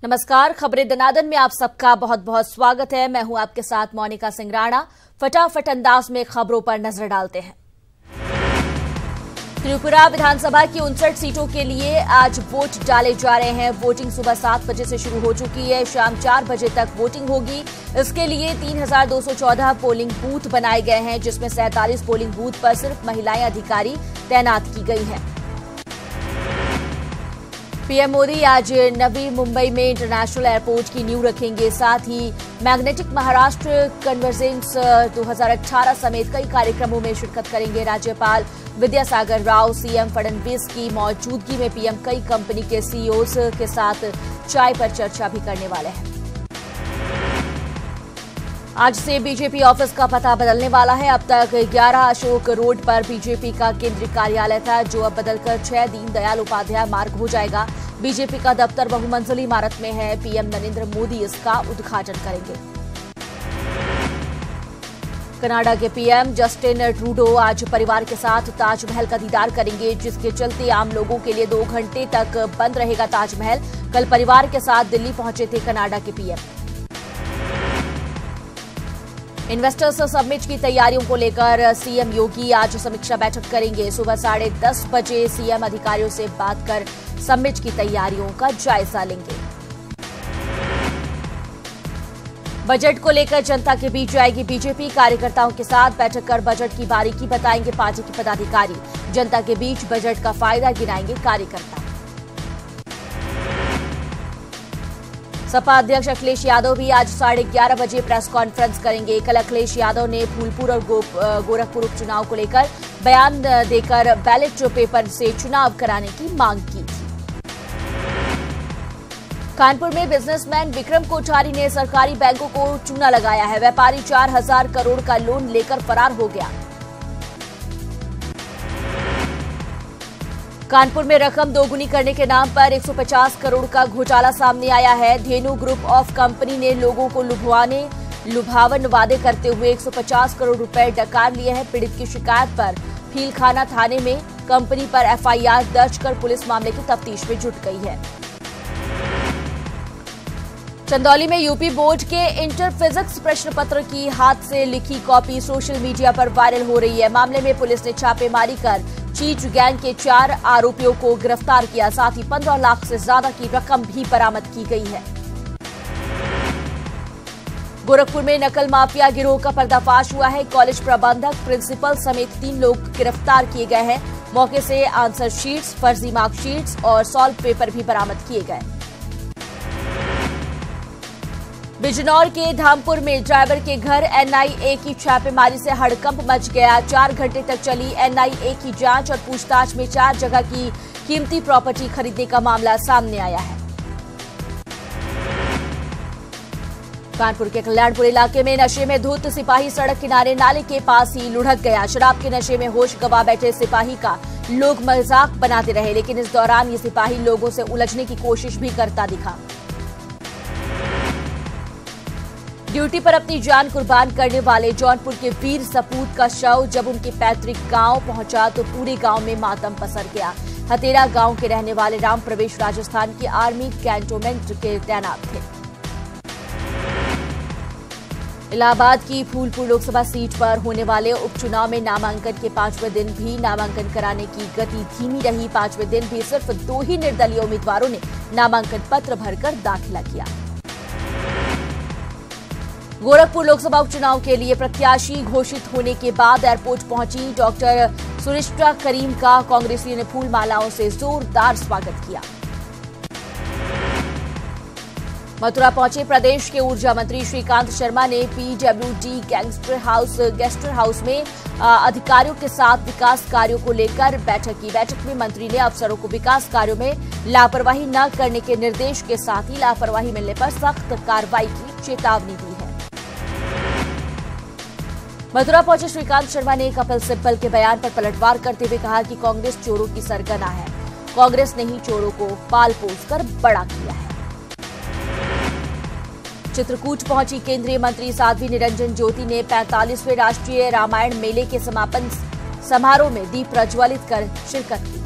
नमस्कार, खबरें दनादन में आप सबका बहुत बहुत स्वागत है। मैं हूं आपके साथ मोनिका सिंह राणा। फटाफट अंदाज में खबरों पर नजर डालते हैं। त्रिपुरा विधानसभा की 59 सीटों के लिए आज वोट डाले जा रहे हैं। वोटिंग सुबह 7 बजे से शुरू हो चुकी है। शाम 4 बजे तक वोटिंग होगी। इसके लिए 3214 पोलिंग बूथ बनाए गए हैं, जिसमें 47 पोलिंग बूथ पर सिर्फ महिलाएं अधिकारी तैनात की गई हैं। पीएम मोदी आज नवी मुंबई में इंटरनेशनल एयरपोर्ट की नींव रखेंगे। साथ ही मैग्नेटिक महाराष्ट्र कन्वर्जेंस 2018 समेत कई कार्यक्रमों में शिरकत करेंगे। राज्यपाल विद्यासागर राव, सीएम फडणवीस की मौजूदगी में पीएम कई कंपनी के सीईओज के साथ चाय पर चर्चा भी करने वाले हैं। आज से बीजेपी ऑफिस का पता बदलने वाला है। अब तक 11 अशोक रोड पर बीजेपी का केंद्रीय कार्यालय था, जो अब बदलकर 6 दीनदयाल उपाध्याय मार्ग हो जाएगा। बीजेपी का दफ्तर बहुमंजिली इमारत में है। पीएम नरेंद्र मोदी इसका उद्घाटन करेंगे। कनाडा के पीएम जस्टिन ट्रूडो आज परिवार के साथ ताजमहल का दीदार करेंगे, जिसके चलते आम लोगों के लिए 2 घंटे तक बंद रहेगा ताजमहल। कल परिवार के साथ दिल्ली पहुंचे थे कनाडा के पीएम। इन्वेस्टर्स समिट की तैयारियों को लेकर सीएम योगी आज समीक्षा बैठक करेंगे। सुबह 10:30 बजे सीएम अधिकारियों से बात कर समिट की तैयारियों का जायजा लेंगे। बजट को लेकर जनता के बीच जाएगी बीजेपी। कार्यकर्ताओं के साथ बैठक कर बजट की बारीकी बताएंगे पार्टी के पदाधिकारी। जनता के बीच बजट का फायदा गिनाएंगे कार्यकर्ता। सपा अध्यक्ष अखिलेश यादव भी आज 11:30 बजे प्रेस कॉन्फ्रेंस करेंगे। कल अखिलेश यादव ने फूलपुर और गोरखपुर उपचुनाव को लेकर बयान देकर बैलेट पेपर से चुनाव कराने की मांग की थी। कानपुर में बिजनेसमैन विक्रम कोठारी ने सरकारी बैंकों को चूना लगाया है। व्यापारी 4000 करोड़ का लोन लेकर फरार हो गया। कानपुर में रकम दोगुनी करने के नाम पर 150 करोड़ का घोटाला सामने आया है। धेनु ग्रुप ऑफ कंपनी ने लोगों को लुभावन वादे करते हुए 150 करोड़ रुपए डकार लिए हैं। पीड़ित की शिकायत पर फीलखाना थाने में कंपनी पर एफआईआर दर्ज कर पुलिस मामले की तफ्तीश में जुट गई है। चंदौली में यूपी बोर्ड के इंटर फिजिक्स प्रश्न पत्र की हाथ से लिखी कॉपी सोशल मीडिया पर वायरल हो रही है। मामले में पुलिस ने छापेमारी कर चीट गैंग के 4 आरोपियों को गिरफ्तार किया। साथ ही 15 लाख से ज्यादा की रकम भी बरामद की गई है। गोरखपुर में नकल माफिया गिरोह का पर्दाफाश हुआ है। कॉलेज प्रबंधक, प्रिंसिपल समेत 3 लोग गिरफ्तार किए गए हैं। मौके से आंसर शीट्स, फर्जी मार्कशीट्स और सॉल्व पेपर भी बरामद किए गए। बिजनौर के धामपुर में ड्राइवर के घर एनआईए की छापेमारी से हड़कंप मच गया। 4 घंटे तक चली एनआईए की जांच और पूछताछ में 4 जगह की कीमती प्रॉपर्टी खरीदने का मामला सामने आया है। कानपुर के कल्याणपुर इलाके में नशे में धुत सिपाही सड़क किनारे नाले के पास ही लुढ़क गया। शराब के नशे में होश गंवा बैठे सिपाही का लोग मजाक बनाते रहे, लेकिन इस दौरान ये सिपाही लोगों से उलझने की कोशिश भी करता दिखा। ड्यूटी पर अपनी जान कुर्बान करने वाले जौनपुर के वीर सपूत का शव जब उनके पैतृक गांव पहुंचा तो पूरे गांव में मातम पसर गया। हतेरा गांव के रहने वाले राम प्रवेश राजस्थान की आर्मी कैंटोनमेंट के तैनात थे। इलाहाबाद की फूलपुर लोकसभा सीट पर होने वाले उपचुनाव में नामांकन के 5वें दिन भी नामांकन कराने की गति धीमी रही। 5वें दिन भी सिर्फ 2 ही निर्दलीय उम्मीदवारों ने नामांकन पत्र भरकर दाखिला किया। गोरखपुर लोकसभा उपचुनाव के लिए प्रत्याशी घोषित होने के बाद एयरपोर्ट पहुंची डॉक्टर सुनिश्चिता करीम का कांग्रेसियों ने फूल मालाओं से जोरदार स्वागत किया। मथुरा पहुंचे प्रदेश के ऊर्जा मंत्री श्रीकांत शर्मा ने पीडब्ल्यूडी गेस्ट हाउस में अधिकारियों के साथ विकास कार्यों को लेकर बैठक की। बैठक में मंत्री ने अफसरों को विकास कार्यों में लापरवाही न करने के निर्देश के साथ ही लापरवाही मिलने पर सख्त कार्रवाई की चेतावनी दी है। मथुरा पहुंचे श्रीकांत शर्मा ने कपिल सिब्बल के बयान पर पलटवार करते हुए कहा कि कांग्रेस चोरों की सरगना है। कांग्रेस ने ही चोरों को पाल पोस कर बड़ा किया है। चित्रकूट पहुंची केंद्रीय मंत्री साध्वी निरंजन ज्योति ने 45वें राष्ट्रीय रामायण मेले के समापन समारोह में दीप प्रज्वलित कर शिरकत की।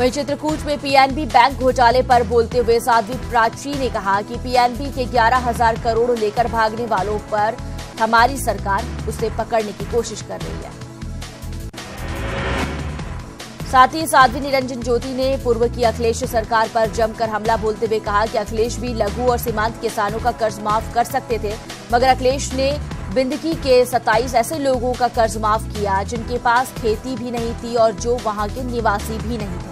वहीं चित्रकूट में पीएनबी बैंक घोटाले पर बोलते हुए साध्वी प्राची ने कहा कि पीएनबी के 11,000 करोड़ लेकर भागने वालों पर हमारी सरकार उसे पकड़ने की कोशिश कर रही है। साथ ही साध्वी निरंजन ज्योति ने पूर्व की अखिलेश सरकार पर जमकर हमला बोलते हुए कहा कि अखिलेश भी लघु और सीमांत किसानों का कर्ज माफ कर सकते थे, मगर अखिलेश ने बिंदकी के 27 ऐसे लोगों का कर्ज माफ किया जिनके पास खेती भी नहीं थी और जो वहां के निवासी भी नहीं थे।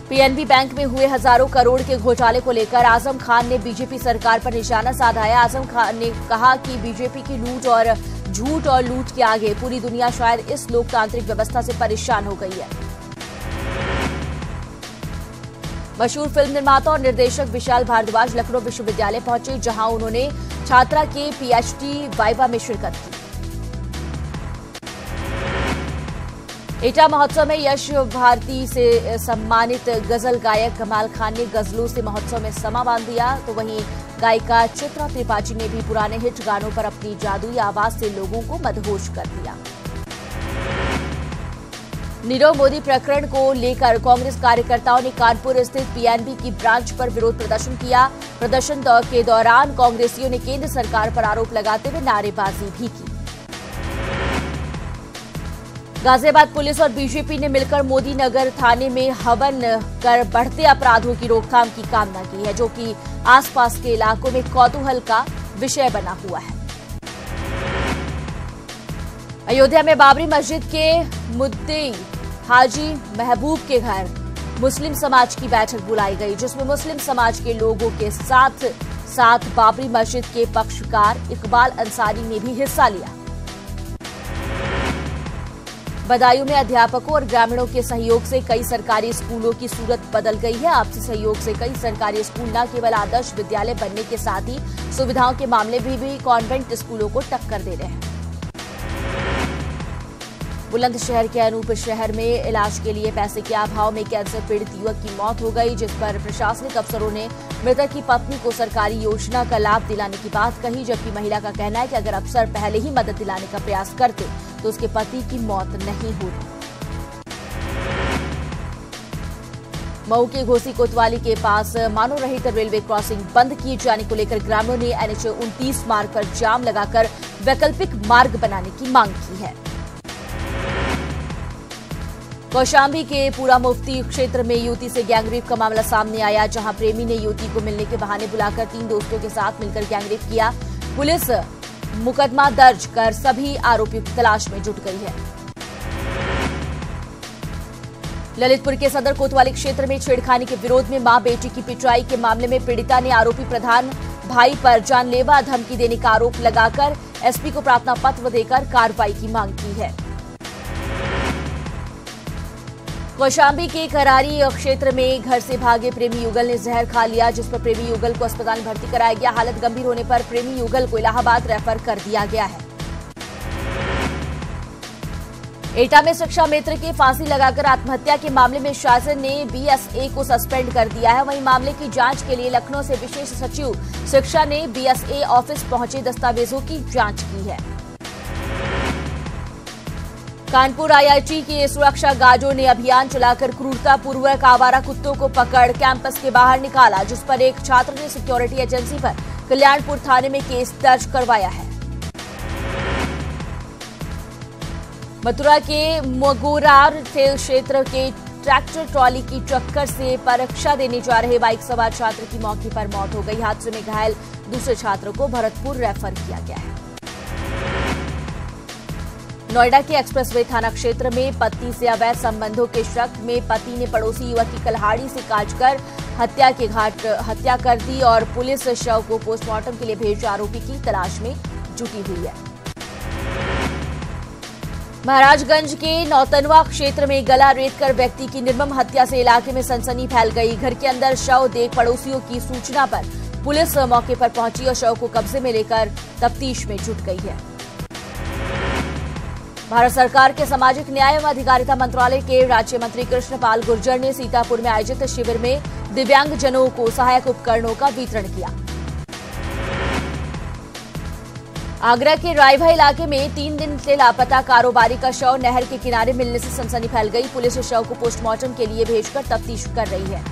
पीएनबी बैंक में हुए हजारों करोड़ के घोटाले को लेकर आजम खान ने बीजेपी सरकार पर निशाना साधा है। आजम खान ने कहा कि बीजेपी की झूठ और लूट के आगे पूरी दुनिया शायद इस लोकतांत्रिक व्यवस्था से परेशान हो गई है। मशहूर फिल्म निर्माता और निर्देशक विशाल भारद्वाज लखनऊ विश्वविद्यालय पहुंचे, जहां उन्होंने छात्रा के पीएचडी वाइवा में शिरकत की। एटा महोत्सव में यश भारती से सम्मानित गजल गायक कमाल खान ने गजलों से महोत्सव में समा बांध दिया, तो वहीं गायिका चित्रा त्रिपाठी ने भी पुराने हिट गानों पर अपनी जादुई आवाज से लोगों को मदहोश कर दिया। नीरव मोदी प्रकरण को लेकर कांग्रेस कार्यकर्ताओं ने कानपुर स्थित पीएनबी की ब्रांच पर विरोध प्रदर्शन किया। प्रदर्शन के दौरान कांग्रेसियों ने केंद्र सरकार पर आरोप लगाते हुए नारेबाजी भी की। गाजियाबाद पुलिस और बीजेपी ने मिलकर मोदी नगर थाने में हवन कर बढ़ते अपराधों की रोकथाम की कामना की है, जो कि आसपास के इलाकों में कौतूहल का विषय बना हुआ है। अयोध्या में बाबरी मस्जिद के मुद्दई हाजी महबूब के घर मुस्लिम समाज की बैठक बुलाई गई, जिसमें मुस्लिम समाज के लोगों के साथ साथ बाबरी मस्जिद के पक्षकार इकबाल अंसारी ने भी हिस्सा लिया। बदायूं में अध्यापकों और ग्रामीणों के सहयोग से कई सरकारी स्कूलों की सूरत बदल गई है। आपसी सहयोग से कई सरकारी स्कूल न केवल आदर्श विद्यालय बनने के साथ ही सुविधाओं के मामले में भी कॉन्वेंट स्कूलों को टक्कर दे रहे हैं। बुलंदशहर के अनूप शहर में इलाज के लिए पैसे के अभाव में कैंसर पीड़ित युवक की मौत हो गई, जिस पर प्रशासनिक अफसरों ने मृतक की पत्नी को सरकारी योजना का लाभ दिलाने की बात कही, जबकि महिला का कहना है कि अगर अफसर पहले ही मदद दिलाने का प्रयास करते तो उसके पति की मौत नहीं होती। मऊ के घोसी कोतवाली के पास मानव रहित रेलवे क्रॉसिंग बंद किए जाने को लेकर ग्रामीणों ने NH-29 मार्ग पर जाम लगाकर वैकल्पिक मार्ग बनाने की मांग की है। कौशाम्बी के पूरा मुफ्ती क्षेत्र में युवती से गैंगरेप का मामला सामने आया, जहां प्रेमी ने युवती को मिलने के बहाने बुलाकर 3 दोस्तों के साथ मिलकर गैंगरेप किया। पुलिस मुकदमा दर्ज कर सभी आरोपियों की तलाश में जुट गई है। ललितपुर के सदर कोतवाली क्षेत्र में छेड़खानी के विरोध में मां बेटी की पिटाई के मामले में पीड़िता ने आरोपी प्रधान भाई पर जानलेवा धमकी देने का आरोप लगाकर एसपी को प्रार्थना पत्र देकर कार्रवाई की मांग की है। कौशाम्बी के करारी क्षेत्र में घर से भागे प्रेमी युगल ने जहर खा लिया, जिस पर प्रेमी युगल को अस्पताल में भर्ती कराया गया। हालत गंभीर होने पर प्रेमी युगल को इलाहाबाद रेफर कर दिया गया है। एटा में शिक्षा मित्र के फांसी लगाकर आत्महत्या के मामले में शासन ने बीएसए को सस्पेंड कर दिया है। वहीं मामले की जांच के लिए लखनऊ से विशेष सचिव शिक्षा ने बीएसए ऑफिस पहुंचे दस्तावेजों की जांच की है। कानपुर आईआईटी के सुरक्षा गार्डों ने अभियान चलाकर क्रूरतापूर्वक आवारा कुत्तों को पकड़ कैंपस के बाहर निकाला, जिस पर एक छात्र ने सिक्योरिटी एजेंसी पर कल्याणपुर थाने में केस दर्ज करवाया है। मथुरा के मगोरार क्षेत्र के ट्रैक्टर ट्रॉली की टक्कर से परीक्षा देने जा रहे बाइक सवार छात्र की मौके पर मौत हो गई। हादसे में घायल दूसरे छात्र को भरतपुर रेफर किया गया है। नोएडा के एक्सप्रेसवे थाना क्षेत्र में पति से अवैध संबंधों के शक में पति ने पड़ोसी युवक की कल्हाड़ी से काटकर हत्या कर दी और पुलिस शव को पोस्टमार्टम के लिए भेज आरोपी की तलाश में जुटी हुई है। महाराजगंज के नौतनवा क्षेत्र में गला रेतकर व्यक्ति की निर्मम हत्या से इलाके में सनसनी फैल गई। घर के अंदर शव देख पड़ोसियों की सूचना पर पुलिस मौके पर पहुंची और शव को कब्जे में लेकर तफ्तीश में जुट गई है। भारत सरकार के सामाजिक न्याय एवं अधिकारिता मंत्रालय के राज्य मंत्री कृष्णपाल गुर्जर ने सीतापुर में आयोजित शिविर में दिव्यांगजनों को सहायक उपकरणों का वितरण किया। आगरा के रायभा इलाके में 3 दिन से लापता कारोबारी का शव नहर के किनारे मिलने से सनसनी फैल गई। पुलिस शव को पोस्टमार्टम के लिए भेजकर तफ्तीश कर रही है।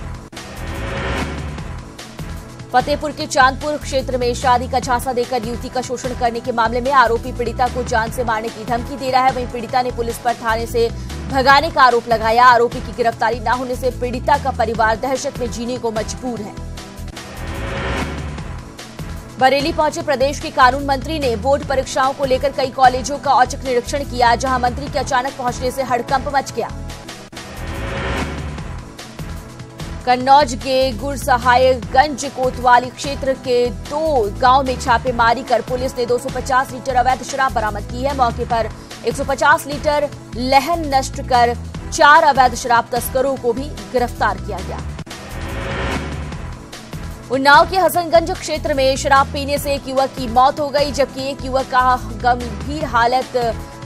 फतेहपुर के चांदपुर क्षेत्र में शादी का झांसा देकर युवती का शोषण करने के मामले में आरोपी पीड़िता को जान से मारने की धमकी दे रहा है। वहीं पीड़िता ने पुलिस पर थाने से भगाने का आरोप लगाया। आरोपी की गिरफ्तारी न होने से पीड़िता का परिवार दहशत में जीने को मजबूर है। बरेली पहुंचे प्रदेश के कानून मंत्री ने बोर्ड परीक्षाओं को लेकर कई कॉलेजों का औचक निरीक्षण किया, जहां मंत्री के अचानक पहुंचने से हड़कंप मच गया। कन्नौज के गुरसहायगंज कोतवाली क्षेत्र के 2 गांव में छापेमारी कर पुलिस ने 250 लीटर अवैध शराब बरामद की है। मौके पर 150 लीटर लहन नष्ट कर 4 अवैध शराब तस्करों को भी गिरफ्तार किया गया। उन्नाव के हसनगंज क्षेत्र में शराब पीने से एक युवक की मौत हो गई, जबकि एक युवक का गंभीर हालत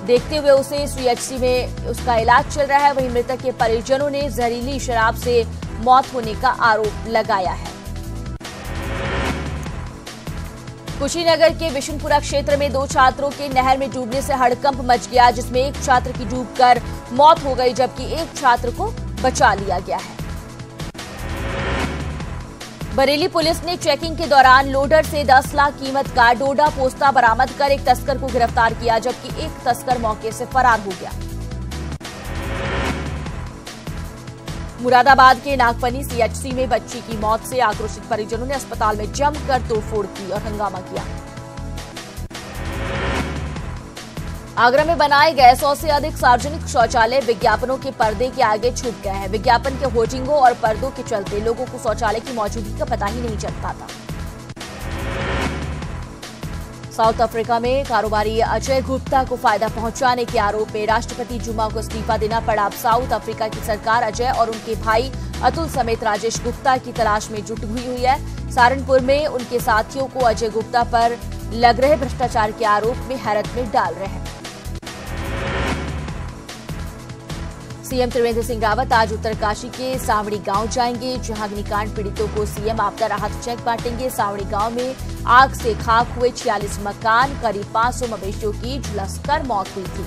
देखते हुए उसे सीएचसी में उसका इलाज चल रहा है। वहीं मृतक के परिजनों ने जहरीली शराब से मौत होने का आरोप लगाया है। कुशीनगर के बिशनपुरा क्षेत्र में 2 छात्रों के नहर में डूबने से हड़कंप मच गया, जिसमें एक छात्र की डूबकर मौत हो गई, जबकि एक छात्र को बचा लिया गया है। बरेली पुलिस ने चेकिंग के दौरान लोडर से 10 लाख कीमत का डोडा पोस्ता बरामद कर एक तस्कर को गिरफ्तार किया, जबकि एक तस्कर मौके से फरार हो गया। मुरादाबाद के नागपनी सीएचसी में बच्ची की मौत से आक्रोशित परिजनों ने अस्पताल में जमकर तोड़फोड़ की और हंगामा किया। आगरा में बनाए गए 100 से अधिक सार्वजनिक शौचालय विज्ञापनों के पर्दे के आगे छुप गए हैं। विज्ञापन के होर्डिंगों और पर्दों के चलते लोगों को शौचालय की मौजूदगी का पता ही नहीं चल पाता। साउथ अफ्रीका में कारोबारी अजय गुप्ता को फायदा पहुंचाने के आरोप में राष्ट्रपति जुमा को इस्तीफा देना पड़ा। अब साउथ अफ्रीका की सरकार अजय और उनके भाई अतुल समेत राजेश गुप्ता की तलाश में जुट हुई है। सहारनपुर में उनके साथियों को अजय गुप्ता पर लग रहे भ्रष्टाचार के आरोप में हैरत में डाल रहे हैं। सीएम त्रिवेंद्र सिंह रावत आज उत्तरकाशी के सावड़ी गांव जाएंगे, जहां अग्निकांड पीड़ितों को सीएम आपदा राहत चेक बांटेंगे। सावड़ी गांव में आग से खाक हुए 46 मकान, करीब 500 मवेशियों की झुलसकर मौत हुई थी।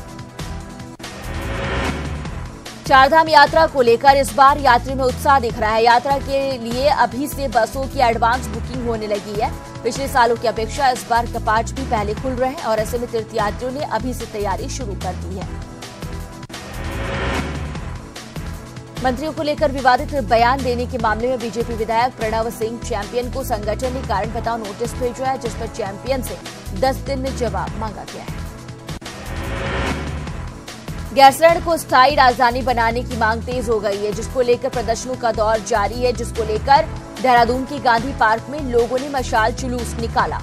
चारधाम यात्रा को लेकर इस बार यात्री में उत्साह दिख रहा है। यात्रा के लिए अभी से बसों की एडवांस बुकिंग होने लगी है। पिछले सालों की अपेक्षा इस बार कपाट भी पहले खुल रहे हैं और ऐसे में तीर्थयात्रियों ने अभी से तैयारी शुरू कर दी है। मंत्रियों को लेकर विवादित बयान देने के मामले में बीजेपी विधायक प्रणव सिंह चैंपियन को संगठन ने कारण बताओ नोटिस भेजा है, जिस पर चैंपियन से 10 दिन में जवाब मांगा गया है। गैरसैंण को स्थायी राजधानी बनाने की मांग तेज हो गई है, जिसको लेकर प्रदर्शनों का दौर जारी है, जिसको लेकर देहरादून के गांधी पार्क में लोगों ने मशाल जुलूस निकाला।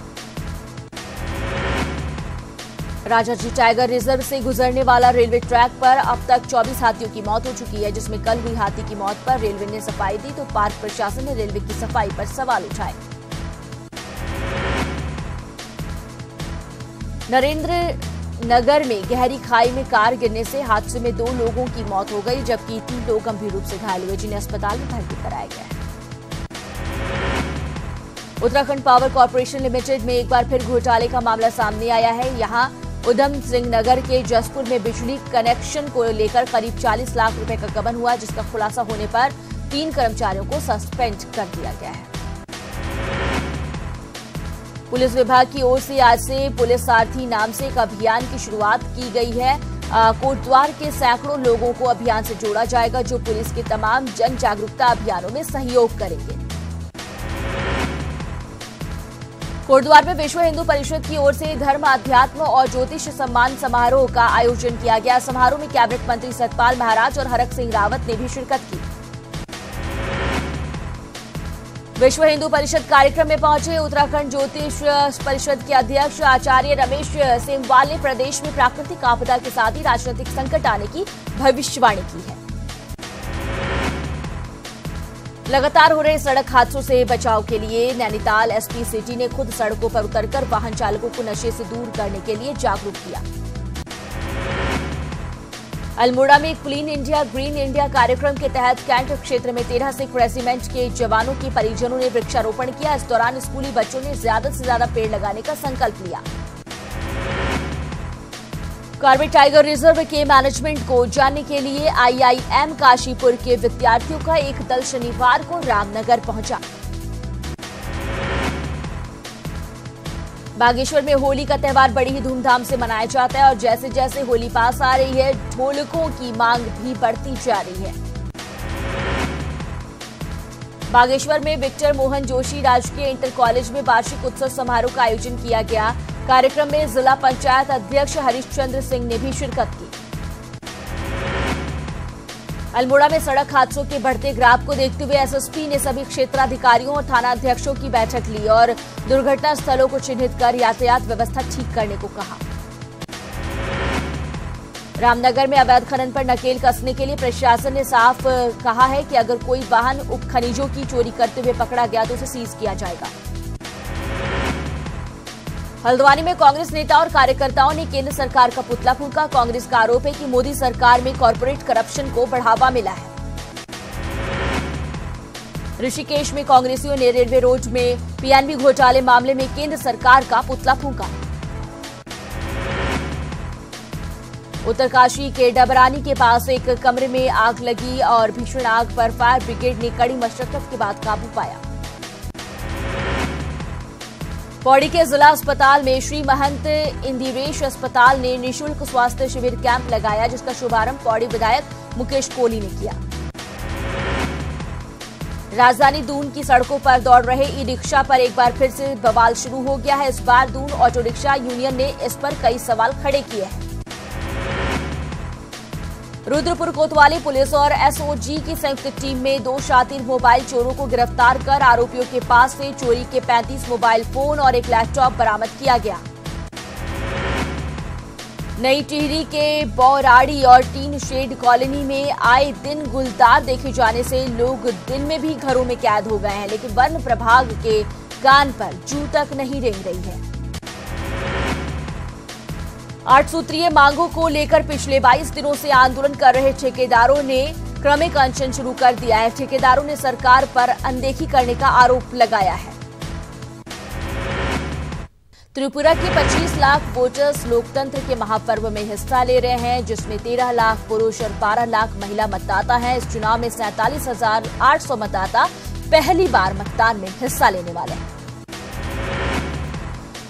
राजाजी टाइगर रिजर्व से गुजरने वाला रेलवे ट्रैक पर अब तक 24 हाथियों की मौत हो चुकी है, जिसमें कल हुई हाथी की मौत पर रेलवे ने सफाई दी तो पार्क प्रशासन ने रेलवे की सफाई पर सवाल उठाए। नरेंद्र नगर में गहरी खाई में कार गिरने से हादसे में 2 लोगों की मौत हो गई, जबकि 3 लोग गंभीर रूप से घायल हुए, जिन्हें अस्पताल में भर्ती कराया गया है। उत्तराखंड पावर कॉर्पोरेशन लिमिटेड में एक बार फिर घोटाले का मामला सामने आया है। यहां उधम सिंह नगर के जसपुर में बिजली कनेक्शन को लेकर करीब 40 लाख रुपए का गबन हुआ, जिसका खुलासा होने पर 3 कर्मचारियों को सस्पेंड कर दिया गया है। पुलिस विभाग की ओर से आज से पुलिस सारथी नाम से एक अभियान की शुरुआत की गई है। कोटद्वार के सैकड़ों लोगों को अभियान से जोड़ा जाएगा, जो पुलिस के तमाम जन जागरूकता अभियानों में सहयोग करेंगे। कोटद्वार में विश्व हिंदू परिषद की ओर से धर्म, अध्यात्म और ज्योतिष सम्मान समारोह का आयोजन किया गया। समारोह में कैबिनेट मंत्री सतपाल महाराज और हरक सिंह रावत ने भी शिरकत की। विश्व हिंदू परिषद कार्यक्रम में पहुंचे उत्तराखंड ज्योतिष परिषद के अध्यक्ष आचार्य रमेश सेमवाल ने प्रदेश में प्राकृतिक आपदा के साथ ही राजनीतिक संकट आने की भविष्यवाणी की है। लगातार हो रहे सड़क हादसों से बचाव के लिए नैनीताल एसपी सिटी ने खुद सड़कों पर उतरकर वाहन चालकों को नशे से दूर करने के लिए जागरूक किया। अल्मोड़ा में क्लीन इंडिया ग्रीन इंडिया कार्यक्रम के तहत कैंट क्षेत्र में 13 सिख रेजिमेंट के जवानों के परिजनों ने वृक्षारोपण किया। इस दौरान स्कूली बच्चों ने ज्यादा से ज्यादा पेड़ लगाने का संकल्प लिया। कॉर्बेट टाइगर रिजर्व के मैनेजमेंट को जानने के लिए आईआईएम काशीपुर के विद्यार्थियों का एक दल शनिवार को रामनगर पहुंचा। बागेश्वर में होली का त्यौहार बड़ी ही धूमधाम से मनाया जाता है और जैसे जैसे होली पास आ रही है, ढोलकों की मांग भी बढ़ती जा रही है। बागेश्वर में विक्टर मोहन जोशी राजकीय इंटर कॉलेज में वार्षिक उत्सव समारोह का आयोजन किया गया। कार्यक्रम में जिला पंचायत अध्यक्ष हरिश्चंद्र सिंह ने भी शिरकत की। अल्मोड़ा में सड़क हादसों के बढ़ते ग्राफ को देखते हुए एसएसपी ने सभी क्षेत्राधिकारियों और थानाध्यक्षों की बैठक ली और दुर्घटना स्थलों को चिन्हित कर यातायात व्यवस्था ठीक करने को कहा। रामनगर में अवैध खनन पर नकेल कसने के लिए प्रशासन ने साफ कहा है कि अगर कोई वाहन उपखनिजों की चोरी करते हुए पकड़ा गया तो उसे सीज किया जाएगा। हल्द्वानी में कांग्रेस नेता और कार्यकर्ताओं ने केंद्र सरकार का पुतला फूंका। कांग्रेस का आरोप है कि मोदी सरकार में कॉर्पोरेट करप्शन को बढ़ावा मिला है। ऋषिकेश में कांग्रेसियों ने रेलवे रोड में पीएनबी घोटाले मामले में केंद्र सरकार का पुतला फूंका। उत्तरकाशी के डबरानी के पास एक कमरे में आग लगी और भीषण आग पर फायर ब्रिगेड ने कड़ी मशक्कत के बाद काबू पाया। पौड़ी के जिला अस्पताल में श्री महंत इंदिरेश अस्पताल ने निःशुल्क स्वास्थ्य शिविर कैंप लगाया, जिसका शुभारंभ पौड़ी विधायक मुकेश कोहली ने किया। राजधानी दून की सड़कों पर दौड़ रहे ई रिक्शा पर एक बार फिर से बवाल शुरू हो गया है। इस बार दून ऑटो रिक्शा यूनियन ने इस पर कई सवाल खड़े किए हैं। रुद्रपुर कोतवाली पुलिस और एसओजी की संयुक्त टीम में 2 शातिर मोबाइल चोरों को गिरफ्तार कर आरोपियों के पास से चोरी के 35 मोबाइल फोन और एक लैपटॉप बरामद किया गया। नई टिहरी के बौराड़ी और टीन शेड कॉलोनी में आए दिन गुलदार देखे जाने से लोग दिन में भी घरों में कैद हो गए हैं, लेकिन वन विभाग के कान पर जू तक नहीं रेंग रही है। 8 सूत्रीय मांगों को लेकर पिछले 22 दिनों से आंदोलन कर रहे ठेकेदारों ने क्रमिक अनशन शुरू कर दिया है। ठेकेदारों ने सरकार पर अनदेखी करने का आरोप लगाया है। त्रिपुरा के 25 लाख वोटर्स लोकतंत्र के महापर्व में हिस्सा ले रहे हैं, जिसमें 13 लाख पुरुष और 12 लाख महिला मतदाता हैं। इस चुनाव में 47,800 मतदाता पहली बार मतदान में हिस्सा लेने वाले हैं।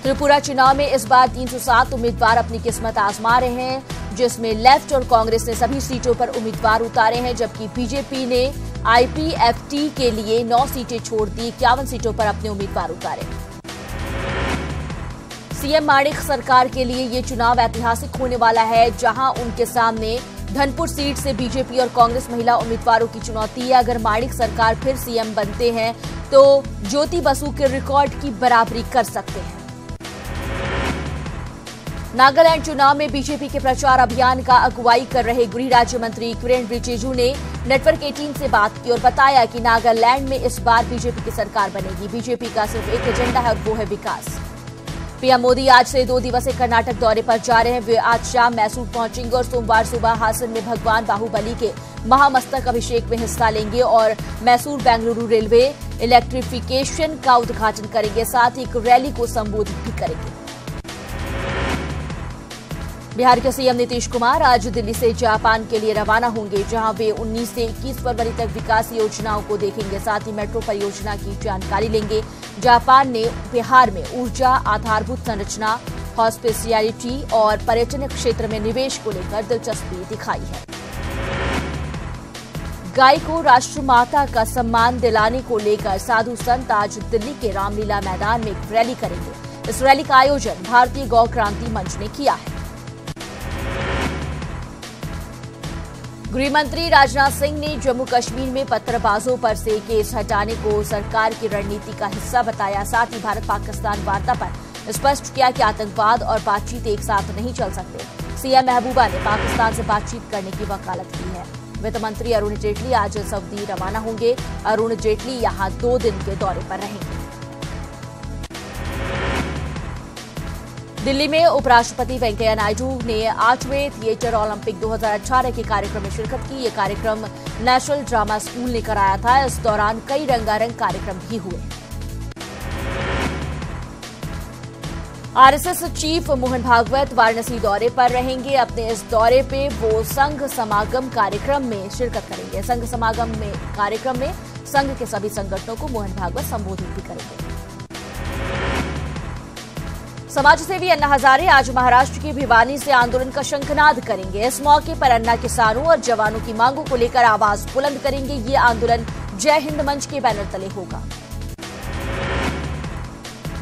त्रिपुरा चुनाव में इस बार 307 उम्मीदवार अपनी किस्मत आजमा रहे हैं, जिसमें लेफ्ट और कांग्रेस ने सभी सीटों पर उम्मीदवार उतारे हैं, जबकि बीजेपी ने आईपीएफटी के लिए 9 सीटें छोड़ दी, 51 सीटों पर अपने उम्मीदवार उतारे। सीएम माणिक सरकार के लिए ये चुनाव ऐतिहासिक होने वाला है, जहां उनके सामने धनपुर सीट से बीजेपी और कांग्रेस महिला उम्मीदवारों की चुनौती है। अगर माणिक सरकार फिर सीएम बनते हैं तो ज्योति बसु के रिकॉर्ड की बराबरी कर सकते हैं। नागालैंड चुनाव में बीजेपी के प्रचार अभियान का अगुवाई कर रहे गृह राज्य मंत्री किरेन रिजिजू ने नेटवर्क 18 से बात की और बताया कि नागालैंड में इस बार बीजेपी की सरकार बनेगी। बीजेपी का सिर्फ एक एजेंडा है और वो है विकास। पीएम मोदी आज से 2 दिवसीय कर्नाटक दौरे पर जा रहे हैं। वे आज शाम मैसूर पहुंचेंगे और सोमवार सुबह हासन में भगवान बाहुबली के महामस्तक अभिषेक में हिस्सा लेंगे और मैसूर बेंगलुरु रेलवे इलेक्ट्रिफिकेशन का उद्घाटन करेंगे। साथ ही एक रैली को संबोधित भी करेंगे। बिहार के सीएम नीतीश कुमार आज दिल्ली से जापान के लिए रवाना होंगे, जहां वे 19 से 21 फरवरी तक विकास योजनाओं को देखेंगे। साथ ही मेट्रो परियोजना की जानकारी लेंगे। जापान ने बिहार में ऊर्जा, आधारभूत संरचना, हॉस्पिटैलिटी और पर्यटन क्षेत्र में निवेश को लेकर दिलचस्पी दिखाई है। गाय को राष्ट्रमाता का सम्मान दिलाने को लेकर साधु संत आज दिल्ली के रामलीला मैदान में एक रैली करेंगे। इस रैली का आयोजन भारतीय गौ क्रांति मंच ने किया है। गृहमंत्री राजनाथ सिंह ने जम्मू कश्मीर में पत्थरबाजों पर से केस हटाने को सरकार की रणनीति का हिस्सा बताया। साथ ही भारत पाकिस्तान वार्ता पर स्पष्ट किया कि आतंकवाद और बातचीत एक साथ नहीं चल सकते। सीएम महबूबा ने पाकिस्तान से बातचीत करने की वकालत की है। वित्त मंत्री अरुण जेटली आज सऊदी रवाना होंगे। अरुण जेटली यहां 2 दिन के दौरे पर रहेंगे। दिल्ली में उपराष्ट्रपति वेंकैया नायडू ने 8वें थिएटर ओलंपिक 2018 के कार्यक्रम में शिरकत की। ये कार्यक्रम नेशनल ड्रामा स्कूल ने कराया था। इस दौरान कई रंगारंग कार्यक्रम भी हुए। आरएसएस चीफ मोहन भागवत वाराणसी दौरे पर रहेंगे। अपने इस दौरे पे वो संघ समागम कार्यक्रम में शिरकत करेंगे। संघ समागम में कार्यक्रम में संघ के सभी संगठनों को मोहन भागवत संबोधित भी करेंगे। समाजसेवी अन्ना हजारे आज महाराष्ट्र की भिवानी से आंदोलन का शंखनाद करेंगे। इस मौके पर अन्ना किसानों और जवानों की मांगों को लेकर आवाज बुलंद करेंगे। ये आंदोलन जय हिंद मंच के बैनर तले होगा।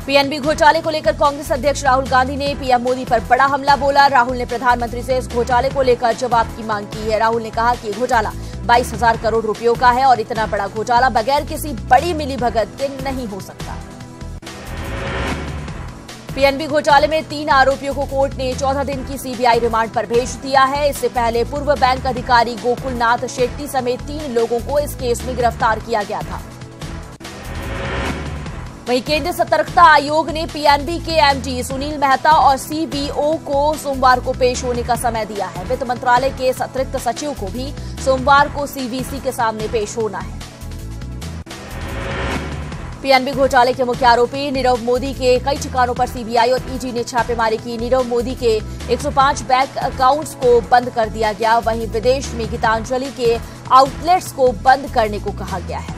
पीएनबी घोटाले को लेकर कांग्रेस अध्यक्ष राहुल गांधी ने पीएम मोदी पर बड़ा हमला बोला। राहुल ने प्रधानमंत्री से इस घोटाले को लेकर जवाब की मांग की है। राहुल ने कहा कि घोटाला 22,000 करोड़ रुपयों का है और इतना बड़ा घोटाला बगैर किसी बड़ी मिलीभगत के नहीं हो सकता। पीएनबी घोटाले में 3 आरोपियों को कोर्ट ने 14 दिन की सीबीआई रिमांड पर भेज दिया है। इससे पहले पूर्व बैंक अधिकारी गोकुलनाथ शेट्टी समेत 3 लोगों को इस केस में गिरफ्तार किया गया था। वहीं केंद्रीय सतर्कता आयोग ने पीएनबी के एमडी सुनील मेहता और सीबीओ को सोमवार को पेश होने का समय दिया है। वित्त मंत्रालय के अतिरिक्त सचिव को भी सोमवार को सीवीसी के सामने पेश होना है। पीएनबी घोटाले के मुख्य आरोपी नीरव मोदी के कई ठिकानों पर सीबीआई और ईडी ने छापेमारी की। नीरव मोदी के 105 बैंक अकाउंट्स को बंद कर दिया गया। वहीं विदेश में गीतांजलि के आउटलेट्स को बंद करने को कहा गया है।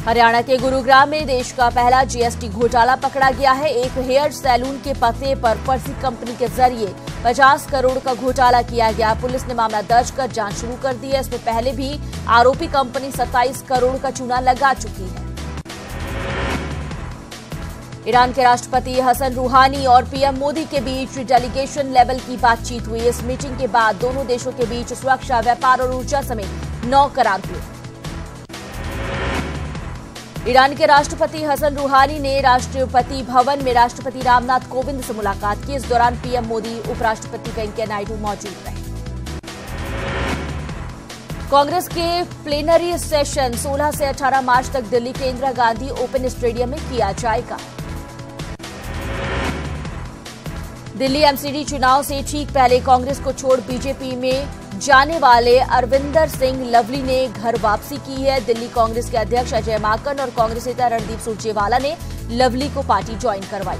हरियाणा के गुरुग्राम में देश का पहला जीएसटी घोटाला पकड़ा गया है। एक हेयर सैलून के पते पर फर्जी कंपनी के जरिए 50 करोड़ का घोटाला किया गया। पुलिस ने मामला दर्ज कर जांच शुरू कर दी है। इसमें पहले भी आरोपी कंपनी 27 करोड़ का चूना लगा चुकी है। ईरान के राष्ट्रपति हसन रूहानी और पीएम मोदी के बीच डेलीगेशन लेवल की बातचीत हुई। इस मीटिंग के बाद दोनों देशों के बीच सुरक्षा, व्यापार और ऊर्जा समेत 9 करार हुए। ईरान के राष्ट्रपति हसन रूहानी ने राष्ट्रपति भवन में राष्ट्रपति रामनाथ कोविंद से मुलाकात की। इस दौरान पीएम मोदी, उपराष्ट्रपति वेंकैया नायडू मौजूद रहे। कांग्रेस के प्लेनरी सेशन 16 से 18 मार्च तक दिल्ली के इंदिरा गांधी ओपन स्टेडियम में किया जाएगा। दिल्ली एमसीडी चुनाव से ठीक पहले कांग्रेस को छोड़ बीजेपी में जाने वाले अरविंदर सिंह लवली ने घर वापसी की है। दिल्ली कांग्रेस के अध्यक्ष अजय माकन और कांग्रेस नेता रणदीप सुरजेवाला ने लवली को पार्टी ज्वाइन करवाई।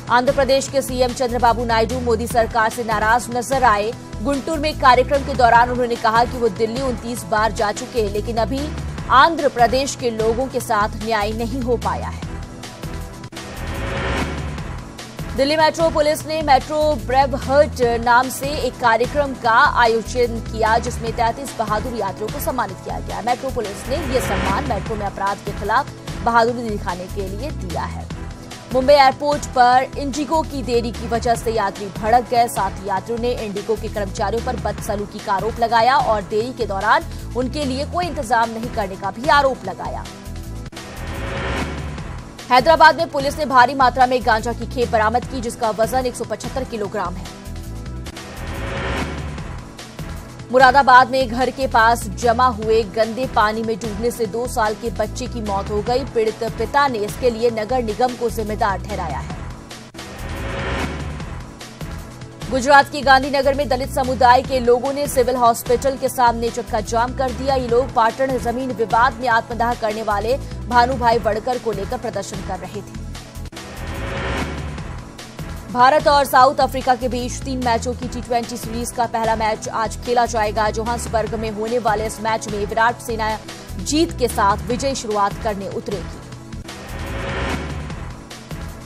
आंध्र प्रदेश के सीएम चंद्रबाबू नायडू मोदी सरकार से नाराज नजर आए। गुंटूर में कार्यक्रम के दौरान उन्होंने कहा कि वो दिल्ली 29 बार जा चुके हैं, लेकिन अभी आंध्र प्रदेश के लोगों के साथ न्याय नहीं हो पाया है। दिल्ली मेट्रो पुलिस ने मेट्रो ब्रेव हर्ट नाम से एक कार्यक्रम का आयोजन किया, जिसमें 33 बहादुर यात्रियों को सम्मानित किया गया। मेट्रो पुलिस ने यह सम्मान मेट्रो में अपराध के खिलाफ बहादुरी दिखाने के लिए दिया है। मुंबई एयरपोर्ट पर इंडिगो की देरी की वजह से यात्री भड़क गए। साथ ही यात्रियों ने इंडिगो के कर्मचारियों पर बदसलूकी का आरोप लगाया और देरी के दौरान उनके लिए कोई इंतजाम नहीं करने का भी आरोप लगाया। हैदराबाद में पुलिस ने भारी मात्रा में गांजा की खेप बरामद की, जिसका वजन 175 किलोग्राम है। मुरादाबाद में घर के पास जमा हुए गंदे पानी में डूबने से 2 साल के बच्चे की मौत हो गई। पीड़ित पिता ने इसके लिए नगर निगम को जिम्मेदार ठहराया है। गुजरात के गांधीनगर में दलित समुदाय के लोगों ने सिविल हॉस्पिटल के सामने चक्का जाम कर दिया। ये लोग पाटन जमीन विवाद में आत्मदाह करने वाले भानुभाई वड़कर को लेकर प्रदर्शन कर रहे थे। भारत और साउथ अफ्रीका के बीच 3 मैचों की T20 सीरीज का पहला मैच आज खेला जाएगा। जोहान्सबर्ग में होने वाले इस मैच में विराट सेना जीत के साथ विजयी शुरुआत करने उतरेगी।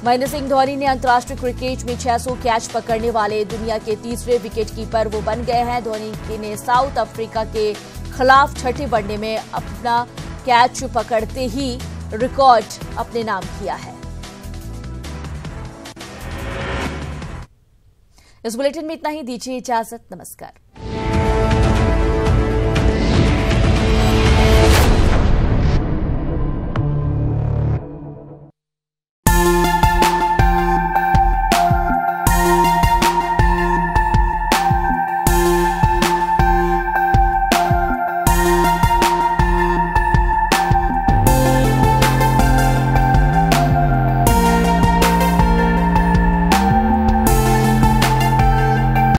महेंद्र सिंह धोनी ने अंतर्राष्ट्रीय क्रिकेट में 600 कैच पकड़ने वाले दुनिया के तीसरे विकेटकीपर वो बन गए हैं। धोनी ने साउथ अफ्रीका के खिलाफ छठे वनडे में अपना कैच पकड़ते ही रिकॉर्ड अपने नाम किया है। इस बुलेटिन में इतना ही। दीजिए इजाजत। नमस्कार।